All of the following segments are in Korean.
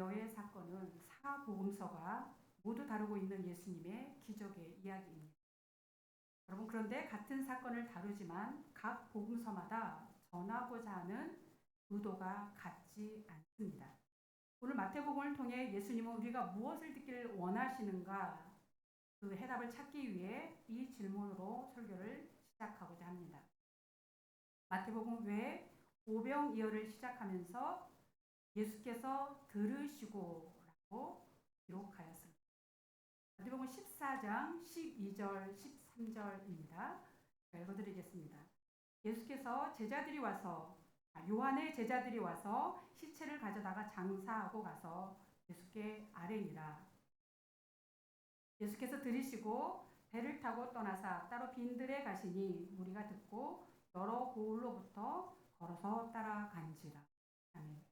제자의 사건은 사복음서가 모두 다루고 있는 예수님의 기적의 이야기입니다. 여러분, 그런데 같은 사건을 다루지만 각 복음서마다 전하고자 하는 의도가 같지 않습니다. 오늘 마태복음을 통해 예수님은 우리가 무엇을 듣기를 원하시는가, 그 해답을 찾기 위해 이 질문으로 설교를 시작하고자 합니다. 마태복음 외에 오병이어를 시작하면서 예수께서 들으시고라고 기록하였습니다. 마태복음 14장 12절 13절입니다. 읽어드리겠습니다. 예수께서 요한의 제자들이 와서 시체를 가져다가 장사하고 가서 예수께 아뢰니라. 예수께서 들으시고 배를 타고 떠나사 따로 빈들에 가시니 무리가 듣고 여러 고을로부터 걸어서 따라간지라. 아멘.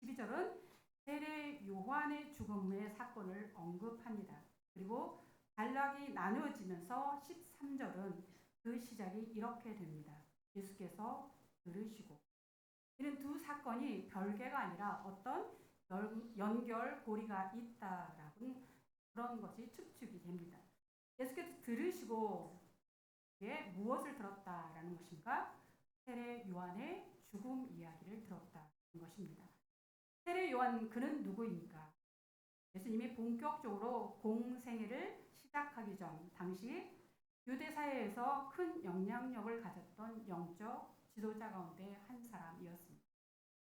12절은 세례 요한의 죽음의 사건을 언급합니다. 그리고 단락이 나누어지면서 13절은 그 시작이 이렇게 됩니다. 예수께서 들으시고. 이는 두 사건이 별개가 아니라 어떤 연결고리가 있다라는 그런 것이 추측이 됩니다. 예수께서 들으시고 무엇을 들었다라는 것인가? 세례 요한의 죽음 이야기를 들었다는 것입니다. 세례 요한, 그는 누구입니까? 예수님이 본격적으로 공생애를 시작하기 전 당시 유대 사회에서 큰 영향력을 가졌던 영적 지도자 가운데 한 사람이었습니다.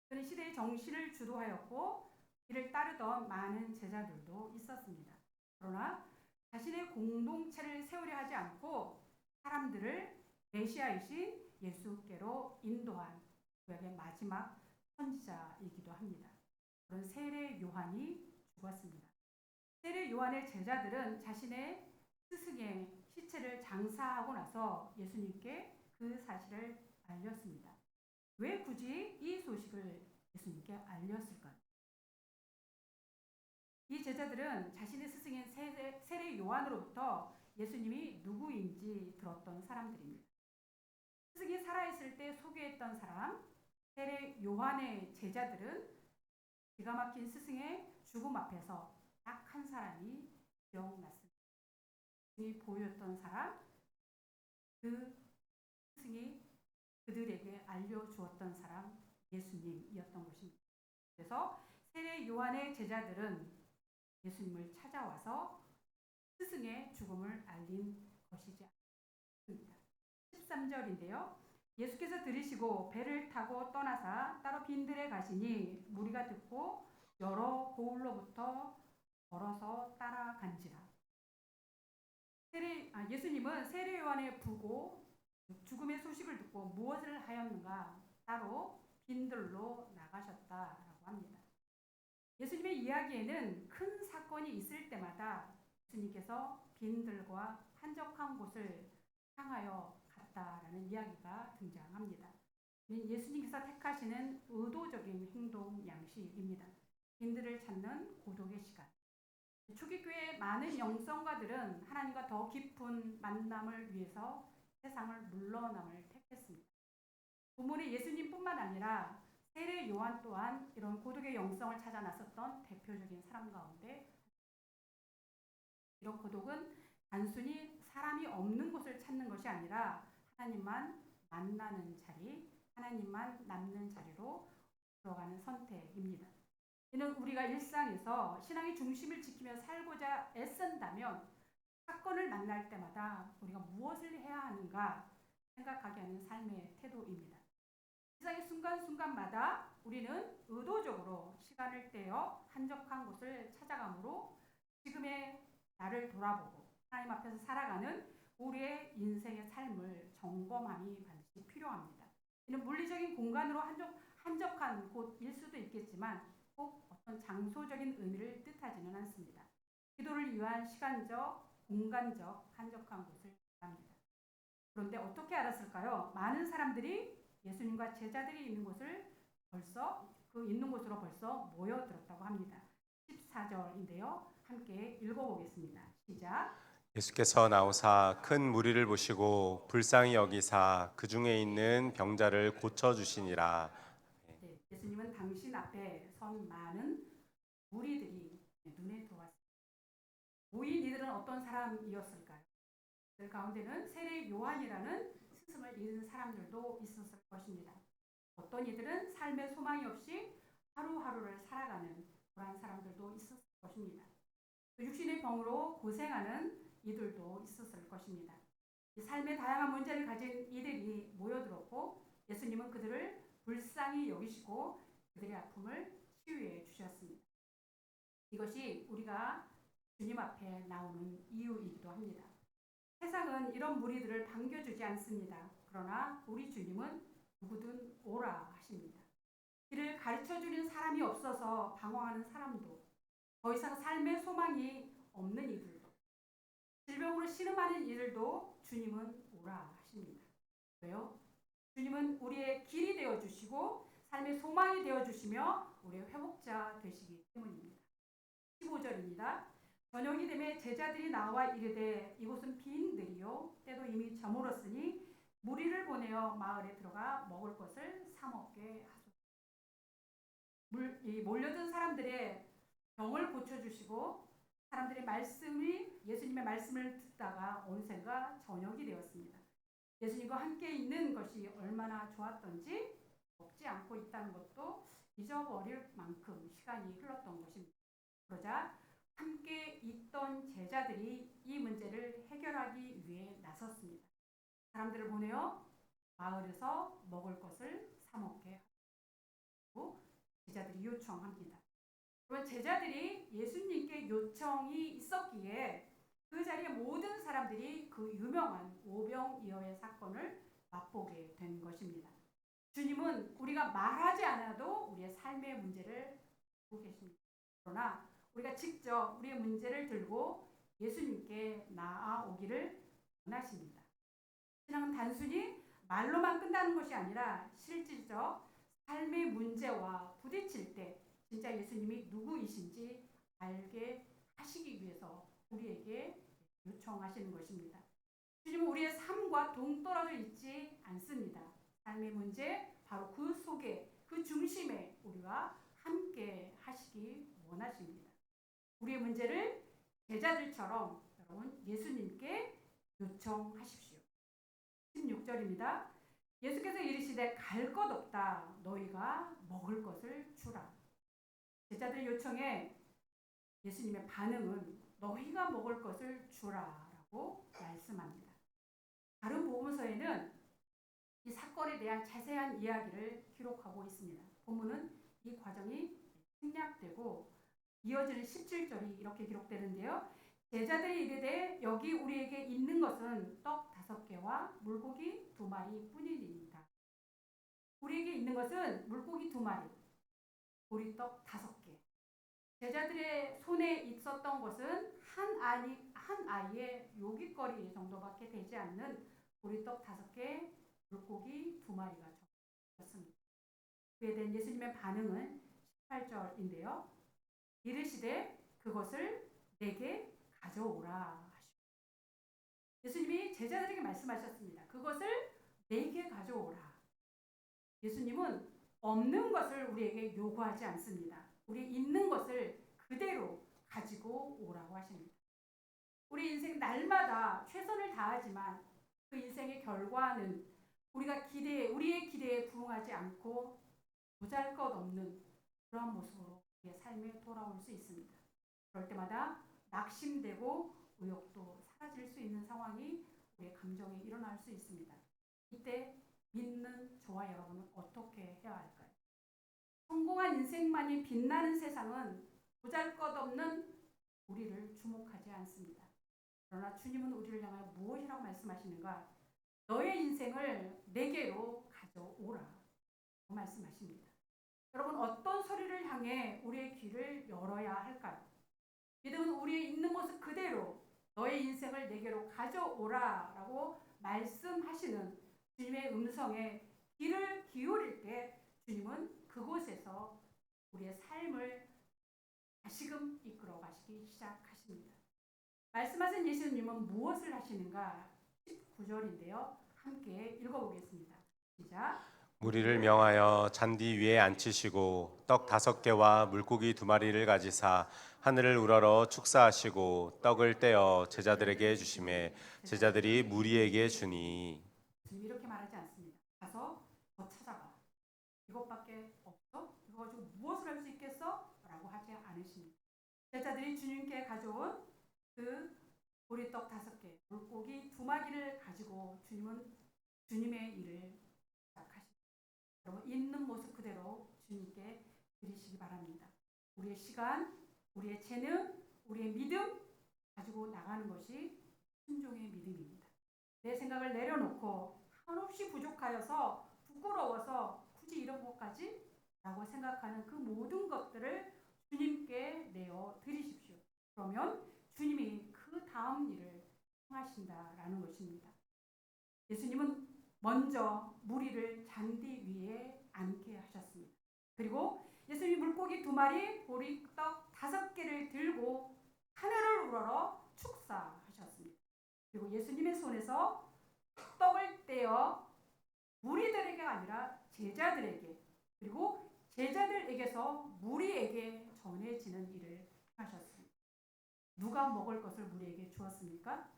그는 시대의 정신을 주도하였고 이를 따르던 많은 제자들도 있었습니다. 그러나 자신의 공동체를 세우려 하지 않고 사람들을 메시아이신 예수께로 인도한 그에게 마지막 선지자이기도 합니다. 그런 세례 요한이 죽었습니다. 세례 요한의 제자들은 자신의 스승의 시체를 장사하고 나서 예수님께 그 사실을 알렸습니다. 왜 굳이 이 소식을 예수님께 알렸을까요? 이 제자들은 자신의 스승인 세례 요한으로부터 예수님이 누구인지 들었던 사람들입니다. 스승이 살아있을 때 소개했던 사람, 세례 요한의 제자들은 기가 막힌 스승의 죽음 앞에서 딱 한 사람이 기억났습니다. 스승이 보였던 사람, 그 스승이 그들에게 알려주었던 사람, 예수님이었던 것입니다. 그래서 세례 요한의 제자들은 예수님을 찾아와서 스승의 죽음을 알린 것이지 않습니다. 13절인데요. 예수께서 들으시고 배를 타고 떠나사 따로 빈들에 가시니 무리가 듣고 여러 고을로부터 걸어서 따라간지라. 예수님은 세례 요한의 부고 죽음의 소식을 듣고 무엇을 하였는가? 따로 빈들로 나가셨다라고 합니다. 예수님의 이야기에는 큰 사건이 있을 때마다 예수님께서 빈들과 한적한 곳을 향하여 갔다라는 이야기가 등장합니다. 예수님께서 택하시는 의도적인 행동 양식입니다. 빈들을 찾는 고독의 시간. 초기교회 많은 영성가들은 하나님과 더 깊은 만남을 위해서 세상을 물러남을 택했습니다. 본문에 예수님뿐만 아니라 세례 요한 또한 이런 고독의 영성을 찾아 나섰던 대표적인 사람 가운데, 이런 고독은 단순히 사람이 없는 곳을 찾는 것이 아니라 하나님만 만나는 자리, 하나님만 남는 자리로 들어가는 선택입니다. 이는 우리가 일상에서 신앙의 중심을 지키며 살고자 애쓴다면 사건을 만날 때마다 우리가 무엇을 해야 하는가 생각하게 하는 삶의 태도입니다. 세상의 순간순간마다 우리는 의도적으로 시간을 떼어 한적한 곳을 찾아가므로 지금의 나를 돌아보고 하나님 앞에서 살아가는 우리의 인생의 삶을 점검함이 반드시 필요합니다. 이는 물리적인 공간으로 한적한 곳일 수도 있겠지만 꼭 어떤 장소적인 의미를 뜻하지는 않습니다. 기도를 위한 시간적, 공간적, 한적한 곳을 말합니다. 그런데 어떻게 알았을까요? 많은 사람들이 예수님과 제자들이 있는 곳을 있는 곳으로 벌써 모여들었다고 합니다. 14절인데요. 함께 읽어보겠습니다. 시작. 예수께서 나오사 큰 무리를 보시고 불쌍히 여기사 그 중에 있는 병자를 고쳐 주시니라. 예수님은 당신 앞에 선 많은 무리들이 눈에 들어왔습니다. 모인 이들은 어떤 사람이었을까요? 그 가운데는 세례 요한이라는 스승을 잃은 사람들도 있었을 것입니다. 어떤 이들은 삶의 소망이 없이 하루하루를 살아가는 그러한 사람들도 있었을 것입니다. 육신의 병으로 고생하는 이들도 있었을 것입니다. 삶의 다양한 문제를 가진 이들이 모여들었고 예수님은 그들을 불쌍히 여기시고 그들의 아픔을 치유해 주셨습니다. 이것이 우리가 주님 앞에 나오는 이유이기도 합니다. 세상은 이런 무리들을 반겨주지 않습니다. 그러나 우리 주님은 누구든 오라 하십니다. 길을 가르쳐주는 사람이 없어서 방황하는 사람도, 더 이상 삶의 소망이 없는 이들도, 질병으로 신음하는 이들도 주님은 오라 하십니다. 왜요? 주님은 우리의 길이 되어주시고 삶의 소망이 되어주시며 우리의 회복자 되시기 때문입니다. 15절입니다. 저녁이 되매 제자들이 나와 이르되 이곳은 빈들이요 때도 이미 저물었으니 무리를 보내어 마을에 들어가 먹을 것을 사 먹게 하소서. 몰려든 사람들의 병을 고쳐주시고 사람들의 예수님의 말씀을 듣다가 어느샌가 저녁이 되었습니다. 예수님과 함께 있는 것이 얼마나 좋았던지 먹지 않고 있다는 것도 잊어버릴 만큼 시간이 흘렀던 것입니다. 그러자 함께 있던 제자들이 이 문제를 해결하기 위해 나섰습니다. 사람들을 보내어 마을에서 먹을 것을 사 먹게 하고 제자들이 요청합니다. 그러면 제자들이 예수님께 요청이 있었기에 그 자리에 모든 사람들이 그 유명한 오병이어의 사건을 맛보게 된 것입니다. 주님은 우리가 말하지 않아도 우리의 삶의 문제를 보고 계십니다. 그러나 우리가 직접 우리의 문제를 들고 예수님께 나아오기를 원하십니다. 신앙은 단순히 말로만 끝나는 것이 아니라 실질적 삶의 문제와 부딪힐 때 진짜 예수님이 누구이신지 알게 하시기 위해서 우리에게 요청하시는 것입니다. 주님은 우리의 삶과 동떨어져 있지 않습니다. 삶의 문제, 바로 그 속에, 그 중심에 우리와 함께 하시기 원하십니다. 우리의 문제를 제자들처럼 여러분 예수님께 요청하십시오. 16절입니다. 예수께서 이르시되 갈 것 없다. 너희가 먹을 것을 주라. 제자들 요청에 예수님의 반응은 너희가 먹을 것을 주라라고 말씀합니다. 다른 복음서에는 이 사건에 대한 자세한 이야기를 기록하고 있습니다. 본문은 이 과정이 생략되고 이어지는 17절이 이렇게 기록되는데요. 제자들이 이르되 여기 우리에게 있는 것은 떡 5개와 물고기 2마리 뿐이니이다. 우리에게 있는 것은 물고기 2마리, 보리떡 5개. 제자들의 손에 있었던 것은 한 아이의 요깃거리 정도밖에 되지 않는 보리떡 5개, 물고기 2마리가 적었습니다. 그에 대한 예수님의 반응은 18절인데요. 이르시되 그것을 내게 가져오라 하시고 예수님이 제자들에게 말씀하셨습니다. 그것을 내게 가져오라. 예수님은 없는 것을 우리에게 요구하지 않습니다. 우리 있는 것을 그대로 가지고 오라고 하십니다. 우리 인생 날마다 최선을 다하지만 그 인생의 결과는 우리의 기대에 부응하지 않고 보잘것없는 그런 모습으로 우리의 삶에 돌아올 수 있습니다. 그럴 때마다 낙심되고 의욕도 사라질 수 있는 상황이 우리의 감정에 일어날 수 있습니다. 이때 믿는 저와 여러분은 어떻게 해야 할까요? 성공한 인생만이 빛나는 세상은 보잘것없는 우리를 주목하지 않습니다. 그러나 주님은 우리를 향하여 무엇이라고 말씀하시는가? 너의 인생을 내게로 가져오라 말씀하십니다. 여러분 어떤 소리를 향해 우리의 귀를 열어야 할까요? 믿음은 우리의 있는 모습 그대로 너의 인생을 내게로 가져오라 라고 말씀하시는 주님의 음성에 귀를 기울일 때 주님은 그곳에서 우리의 삶을 다시금 이끌어 가시기 시작하십니다. 말씀하신 예수님은 무엇을 하시는가? 19절인데요. 함께 읽어보겠습니다. 시작. 무리를 명하여 잔디 위에 앉히시고 떡 5개와 물고기 2마리를 가지사 하늘을 우러러 축사하시고 떡을 떼어 제자들에게 주시매 제자들이 무리에게 주니. 주님이 이렇게 말하지 않습니다. 가서 더 찾아봐. 이것밖에 없어? 이거 가지고 무엇을 할 수 있겠어? 라고 하지 않으십니다. 제자들이 주님께 가져온 그 보리떡 5개, 물고기 2마리를 가지고 주님의 일을 시작하십니다. 여러분, 있는 모습 그대로 주님께 드리시기 바랍니다. 우리의 시간, 우리의 재능, 우리의 믿음 가지고 나가는 것이 순종의 믿음입니다. 내 생각을 내려놓고 한없이 부족하여서 부끄러워서 굳이 이런 것까지? 라고 생각하는 그 모든 것들을 주님께 내어 드리십시오. 그러면 주님이 그 다음 일을 행하신다라는 것입니다. 예수님은 먼저 무리를 잔디 위에 앉게 하셨습니다. 그리고 예수님이 물고기 2마리, 보리떡 5개를 들고 하늘을 우러러 축사하셨습니다. 그리고 예수님의 손에서 떡을 떼어 무리들에게 아니라 제자들에게, 그리고 제자들에게서 무리에게 전해지는 일을 하셨습니다. 누가 먹을 것을 무리에게 주었습니까?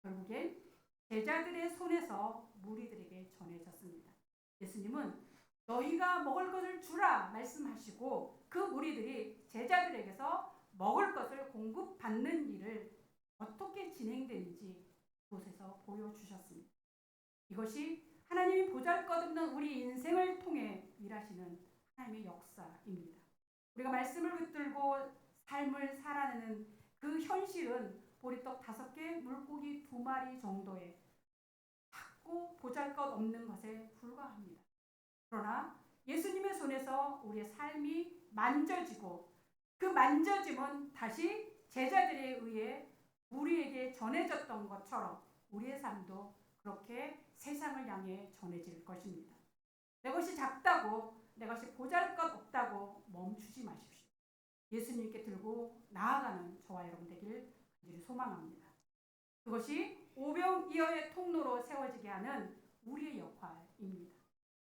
결국엔 제자들의 손에서 무리들에게 전해졌습니다. 예수님은 너희가 먹을 것을 주라 말씀하시고 그 무리들이 제자들에게서 먹을 것을 공급받는 일을 어떻게 진행되는지 그곳에서 보여주셨습니다. 이것이 하나님이 보잘것없는 우리 인생을 통해 일하시는 하나님의 역사입니다. 우리가 말씀을 붙들고 삶을 살아내는 그 현실은 보리떡 5개, 물고기 2마리 정도의 작고 보잘것없는 것에 불과합니다. 그러나 예수님의 손에서 우리의 삶이 만져지고 그 만져짐은 다시 제자들에 의해 우리에게 전해졌던 것처럼 우리의 삶도 그렇게 세상을 향해 전해질 것입니다. 내 것이 작다고, 내 것이 보잘것없다고 멈추지 마십시오. 예수님께 들고 나아가는 저와 여러분 되길 간절히 소망합니다. 그것이 오병이어의 통로로 세워지게 하는 우리의 역할입니다.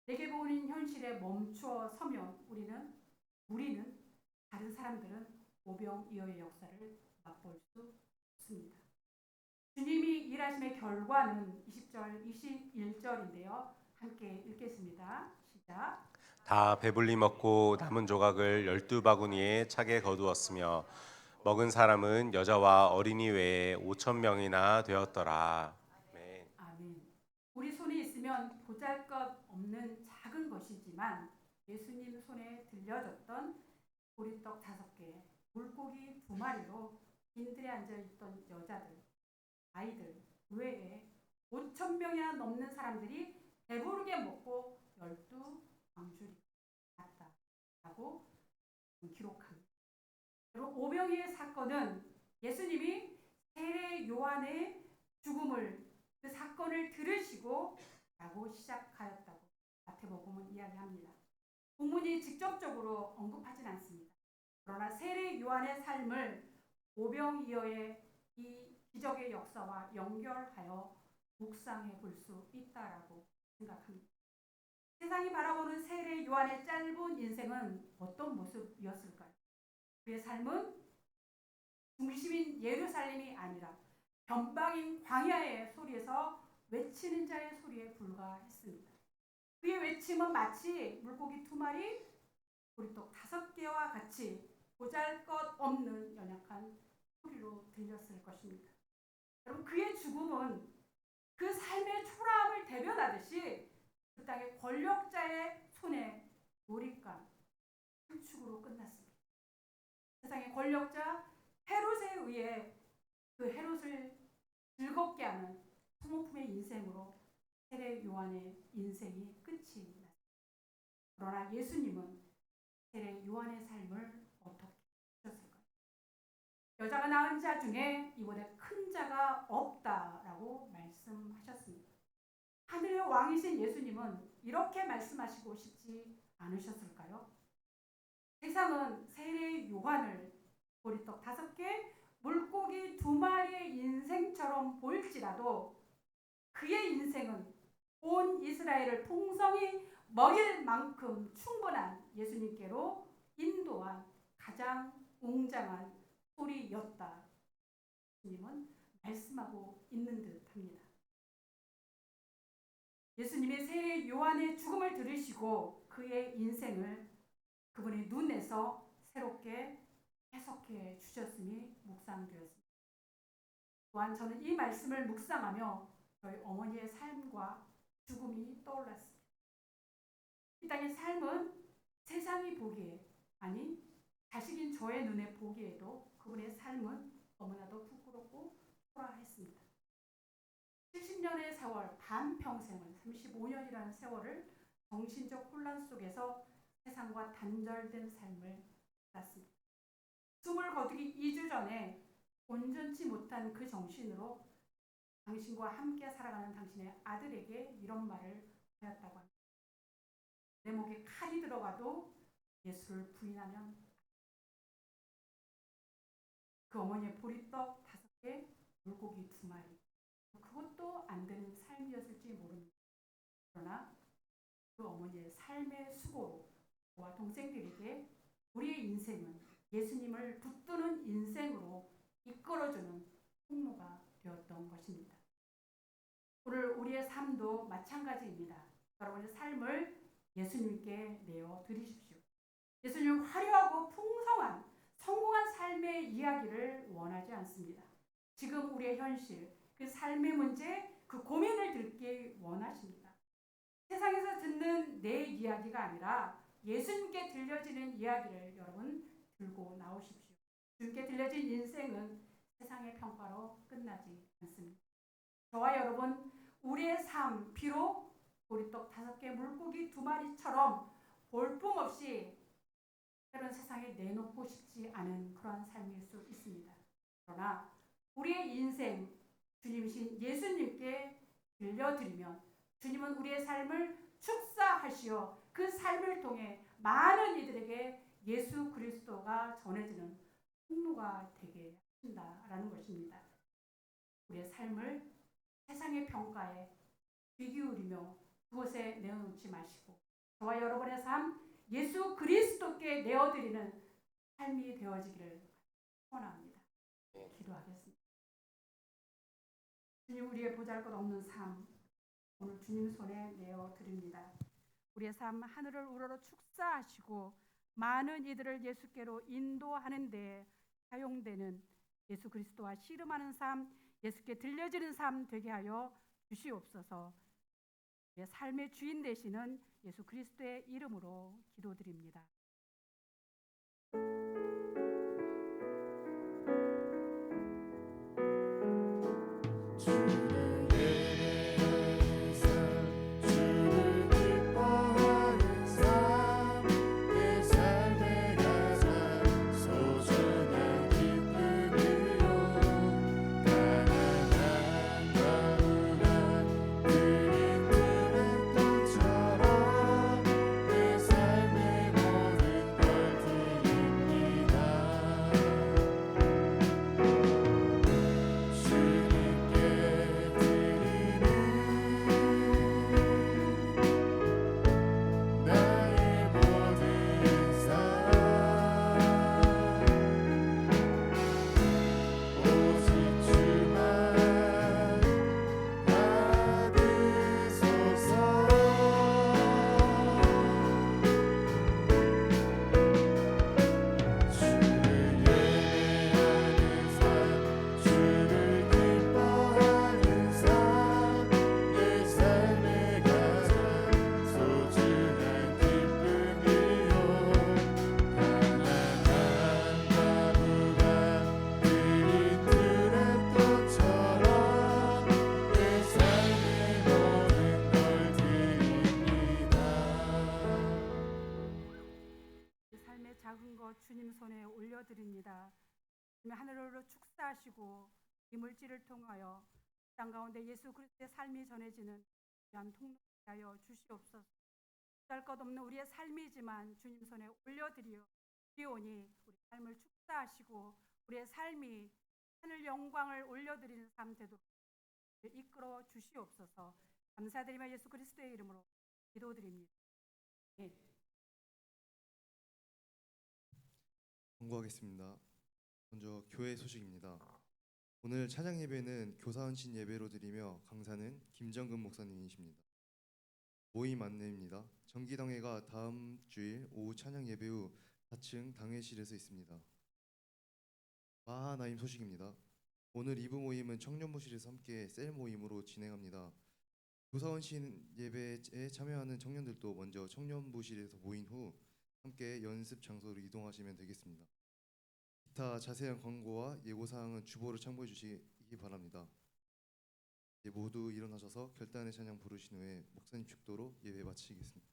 내게 보이는 현실에 멈추어 서면 우리는 다른 사람들은 오병이어의 역사를 맛볼 수 없습니다. 주님이 일하심의 결과는 20절, 21절인데요. 함께 읽겠습니다. 시작. 다 배불리 먹고 남은 조각을 12바구니에 차게 거두었으며 먹은 사람은 여자와 어린이 외에 5,000명이나 되었더라. 아멘. 아멘. 우리 손에 있으면 보잘것없는 작은 것이지만 예수님 손에 들려졌던 보리떡 5개, 물고기 2마리로 빈들에 앉아있던 여자들, 아이들 외에 5,000명이나 넘는 사람들이 배부르게 먹고 12광줄이 났다라고 기록합니다. 그리고 오병이의 사건은 예수님이 세례 요한의 죽음을 그 사건을 들으시고 라고 시작하였다고 마태복음은 이야기합니다. 본문이 직접적으로 언급하진 않습니다. 그러나 세례 요한의 삶을 오병이어의 이 기적의 역사와 연결하여 묵상해 볼 수 있다라고 생각합니다. 세상이 바라보는 세례 요한의 짧은 인생은 어떤 모습이었을까요? 그의 삶은 중심인 예루살렘이 아니라 변방인 광야의 소리에서 외치는 자의 소리에 불과했습니다. 그의 외침은 마치 물고기 2마리, 보리떡 5개와 같이 보잘것없는 연약한 소리로 들렸을 것입니다. 여러분, 그의 죽음은 그 삶의 초라함을 대변하듯이 그 땅의 권력자의 손에 놀잇감, 함축으로 끝났습니다. 세상의 권력자 헤롯에 의해 그 헤롯을 즐겁게 하는 소모품의 인생으로 세례 요한의 인생이 끝이 났습니다. 그러나 예수님은 세례 요한의 삶을 어떻게 하셨을까요? 여자가 낳은 자 중에 이보다 큰 자가 없다라고 말씀하셨습니다. 하늘의 왕이신 예수님은 이렇게 말씀하시고 싶지 않으셨을까요? 세상은 세례 요한을 보리떡 5개, 물고기 2마리의 인생처럼 보일지라도 그의 인생은 온 이스라엘을 풍성히 먹일 만큼 충분한 예수님께로 인도한 가장 웅장한 소리였다. 예수님은 말씀하고 있는 듯합니다. 예수님의 새 요한의 죽음을 들으시고 그의 인생을 그분의 눈에서 새롭게 해석해 주셨음이 묵상되었습니다. 또한 저는 이 말씀을 묵상하며 저희 어머니의 삶과 죽음이 떠올랐습니다. 이 땅의 삶은 세상이 보기에, 아니 자식인 저의 눈에 보기에도 그분의 삶은 너무나도 부끄럽고 초라했습니다. 70년의 세월, 반평생을, 35년이라는 세월을 정신적 혼란 속에서 세상과 단절된 삶을 살았습니다. 숨을 거두기 2주 전에 온전치 못한 그 정신으로 당신과 함께 살아가는 당신의 아들에게 이런 말을 하였다고 합니다. 내 목에 칼이 들어가도 예수를 부인하면 그 어머니의 보리떡 5개, 물고기 2마리, 그것도 안 되는 삶이었을지 모릅니다. 그러나 그 어머니의 삶의 수고로 저와 동생들에게 우리의 인생은 예수님을 붙드는 인생으로 이끌어주는 통로가 되었던 것입니다. 오늘 우리의 삶도 마찬가지입니다. 여러분의 삶을 예수님께 내어 드리십시오. 예수님은 화려하고 풍성한 성공한 삶의 이야기를 원하지 않습니다. 지금 우리의 현실, 그 삶의 문제, 그 고민을 듣기 원하십니다. 세상에서 듣는 내 이야기가 아니라 예수님께 들려지는 이야기를 여러분 들고 나오십시오. 주님께 들려진 인생은 세상의 평가로 끝나지 않습니다. 저와 여러분, 우리의 삶, 비록 보리떡 5개, 물고기 2마리처럼 볼품없이 때론 세상에 내놓고 싶지 않은 그러한 삶일 수 있습니다. 그러나 우리의 인생, 주님이신 예수님께 들려드리면 주님은 우리의 삶을 축사하시어 그 삶을 통해 많은 이들에게 예수 그리스도가 전해지는 통로가 되게 하신다라는 것입니다. 우리의 삶을 세상의 평가에 귀 기울이며 그곳에 내어놓지 마시고 저와 여러분의 삶 예수 그리스도께 내어드리는 삶이 되어지기를 소원합니다. 기도하겠습니다. 주님, 우리의 보잘것없는 삶 오늘 주님 손에 내어드립니다. 우리의 삶 하늘을 우러러 축사하시고 많은 이들을 예수께로 인도하는 데 사용되는 예수 그리스도와 씨름하는 삶, 예수께 들려지는 삶 되게 하여 주시옵소서. 우리의 삶의 주인 되시는 예수 그리스도의 이름으로 기도드립니다. 작은 것 주님 손에 올려드립니다. 하늘으로 축사하시고 이 물질을 통하여 땅 가운데 예수 그리스도의 삶이 전해지는 귀한 통로에 하여 주시옵소서. 할 것 없는 우리의 삶이지만 주님 손에 올려드리오니 우리 삶을 축사하시고 우리의 삶이 하늘 영광을 올려드리는 삶 되도록 이끌어 주시옵소서. 감사드리며 예수 그리스도의 이름으로 기도드립니다. 권고하겠습니다. 먼저 교회 소식입니다. 오늘 찬양 예배는 교사헌신 예배로 드리며 강사는 김정근 목사님이십니다. 모임 안내입니다. 정기당회가 다음 주일 오후 찬양 예배 후 4층 당회실에서 있습니다. 마하나임 소식입니다. 오늘 2부 모임은 청년부실에서 함께 셀 모임으로 진행합니다. 교사헌신 예배에 참여하는 청년들도 먼저 청년부실에서 모인 후 함께 연습 장소로 이동하시면 되겠습니다. 기타 자세한 광고와 예고사항은 주보로 참고해 주시기 바랍니다. 이제 모두 일어나셔서 결단의 찬양 부르신 후에 목사님 축도로 예배 마치겠습니다.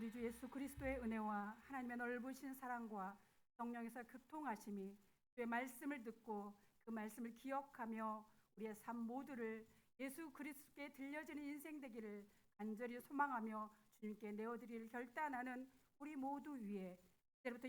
우리 주 예수 그리스도의 은혜와 하나님의 넓으신 사랑과 성령에서 교통하심이 주의 말씀을 듣고 그 말씀을 기억하며 우리의 삶 모두를 예수 그리스도께 들려지는 인생 되기를 간절히 소망하며 주님께 내어드릴 결단하는 우리 모두 위에 이제부터